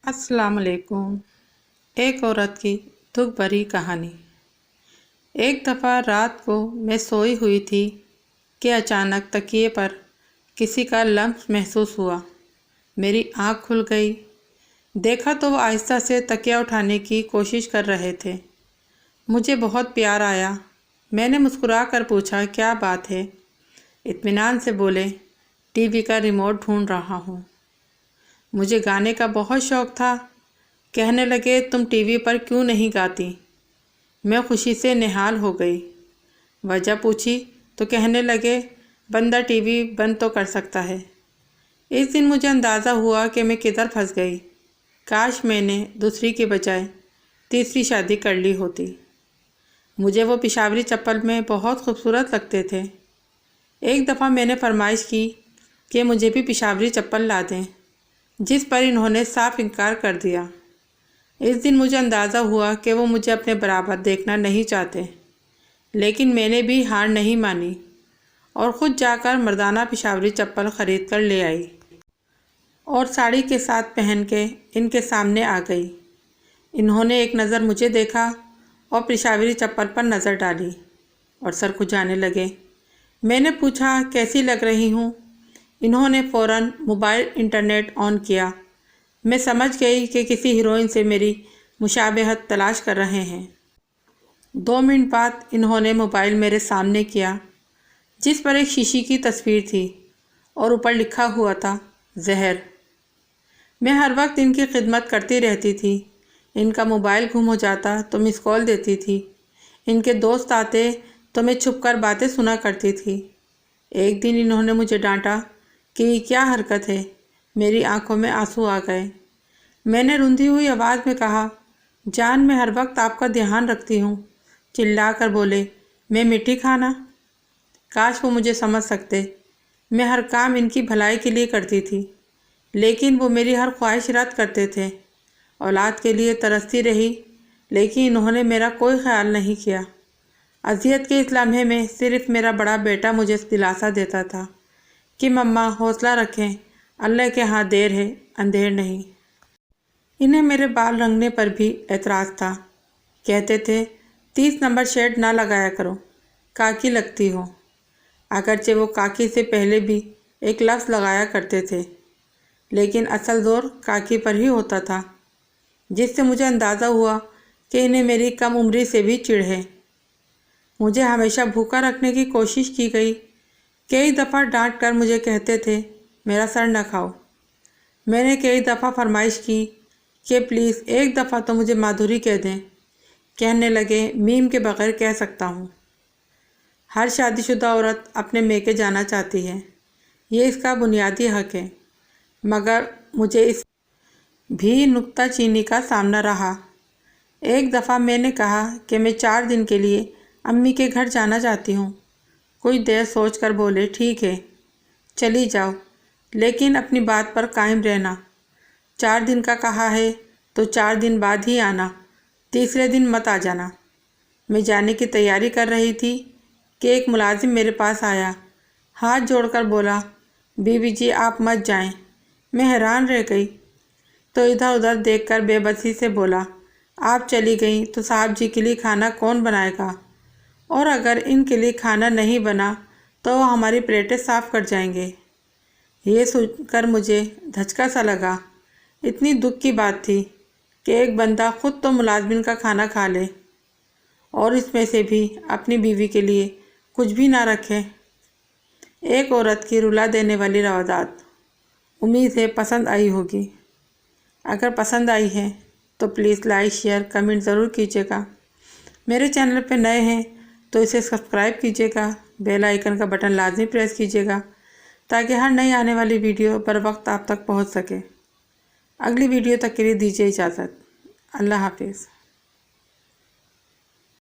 अस्सलाम वालेकुम। एक औरत की दुख भरी कहानी। एक दफ़ा रात को मैं सोई हुई थी कि अचानक तकिए पर किसी का लम्स महसूस हुआ। मेरी आँख खुल गई। देखा तो वो आहिस्ता से तकिया उठाने की कोशिश कर रहे थे। मुझे बहुत प्यार आया। मैंने मुस्कुरा कर पूछा, क्या बात है? इत्मीनान से बोले, टीवी का रिमोट ढूंढ रहा हूँ। मुझे गाने का बहुत शौक़ था। कहने लगे, तुम टीवी पर क्यों नहीं गाती? मैं खुशी से निहाल हो गई। वजह पूछी तो कहने लगे, बंदा टीवी बंद तो कर सकता है। इस दिन मुझे अंदाज़ा हुआ कि मैं किधर फंस गई। काश मैंने दूसरी के बजाय तीसरी शादी कर ली होती। मुझे वो पिशावरी चप्पल में बहुत खूबसूरत लगते थे। एक दफ़ा मैंने फरमाइश की कि मुझे भी पिशावरी चप्पल ला दें, जिस पर इन्होंने साफ इनकार कर दिया। इस दिन मुझे अंदाज़ा हुआ कि वो मुझे अपने बराबर देखना नहीं चाहते, लेकिन मैंने भी हार नहीं मानी और ख़ुद जाकर मर्दाना पिशावरी चप्पल ख़रीद कर ले आई और साड़ी के साथ पहन के इनके सामने आ गई। इन्होंने एक नज़र मुझे देखा और पिशावरी चप्पल पर नज़र डाली और सर खुजाने लगे। मैंने पूछा, कैसी लग रही हूँ? इन्होंने फ़ौरन मोबाइल इंटरनेट ऑन किया। मैं समझ गई कि किसी हीरोइन से मेरी मुशाबहत तलाश कर रहे हैं। 2 मिनट बाद इन्होंने मोबाइल मेरे सामने किया, जिस पर एक शीशी की तस्वीर थी और ऊपर लिखा हुआ था, ज़हर। मैं हर वक्त इनकी खिदमत करती रहती थी। इनका मोबाइल गुम हो जाता तो मिस कॉल देती थी। इनके दोस्त आते तो मैं छुपकर बातें सुना करती थी। एक दिन इन्होंने मुझे डांटा कि क्या हरकत है। मेरी आंखों में आंसू आ गए। मैंने रुंधी हुई आवाज़ में कहा, जान, मैं हर वक्त आपका ध्यान रखती हूँ। चिल्ला कर बोले, मैं मिठी खाना? काश वो मुझे समझ सकते। मैं हर काम इनकी भलाई के लिए करती थी, लेकिन वो मेरी हर ख्वाहिश रद्द करते थे। औलाद के लिए तरसती रही, लेकिन इन्होंने मेरा कोई ख्याल नहीं किया। अज़ियत के इस लम्हे में सिर्फ़ मेरा बड़ा बेटा मुझे दिलासा देता था कि मम्मा हौसला रखें, अल्लाह के हाथ देर है, अंधेर नहीं। इन्हें मेरे बाल रंगने पर भी एतराज़ था। कहते थे, 30 नंबर शेड ना लगाया करो, काकी लगती हो। अगरचे वो काकी से पहले भी एक लफ्ज़ लगाया करते थे, लेकिन असल ज़ोर काकी पर ही होता था, जिससे मुझे अंदाज़ा हुआ कि इन्हें मेरी कम उम्री से भी चिढ़ है। मुझे हमेशा भूखा रखने की कोशिश की गई। कई दफ़ा डांट कर मुझे कहते थे, मेरा सर न खाओ। मैंने कई दफ़ा फरमाइश की कि प्लीज़ एक दफ़ा तो मुझे माधुरी कह दें। कहने लगे, मीम के बग़ैर कह सकता हूँ। हर शादीशुदा औरत अपने मैके जाना चाहती है, ये इसका बुनियादी हक़ है, मगर मुझे इस भी नुक्ताचीनी का सामना रहा। एक दफ़ा मैंने कहा कि मैं 4 दिन के लिए अम्मी के घर जाना चाहती हूँ। कुछ देर सोच कर बोले, ठीक है, चली जाओ, लेकिन अपनी बात पर कायम रहना। 4 दिन का कहा है तो 4 दिन बाद ही आना, तीसरे दिन मत आ जाना। मैं जाने की तैयारी कर रही थी कि एक मुलाजिम मेरे पास आया। हाथ जोड़कर बोला, बीवी जी आप मत जाएं। मैं हैरान रह गई तो इधर उधर देखकर बेबसी से बोला, आप चली गई तो साहब जी के लिए खाना कौन बनाएगा? और अगर इनके लिए खाना नहीं बना तो वो हमारी प्लेटें साफ़ कर जाएंगे। ये सुनकर मुझे धचका सा लगा। इतनी दुख की बात थी कि एक बंदा ख़ुद तो मुलाजमिन का खाना खा ले और इसमें से भी अपनी बीवी के लिए कुछ भी ना रखे। एक औरत की रुला देने वाली रवादात। उम्मीद है पसंद आई होगी। अगर पसंद आई है तो प्लीज़ लाइक, शेयर, कमेंट ज़रूर कीजिएगा। मेरे चैनल पर नए हैं तो इसे सब्सक्राइब कीजिएगा। बेल आइकन का बटन लाजमी प्रेस कीजिएगा ताकि हर नई आने वाली वीडियो बर वक्त आप तक पहुंच सके। अगली वीडियो तक के लिए दीजिए इजाज़त। अल्लाह हाफिज़।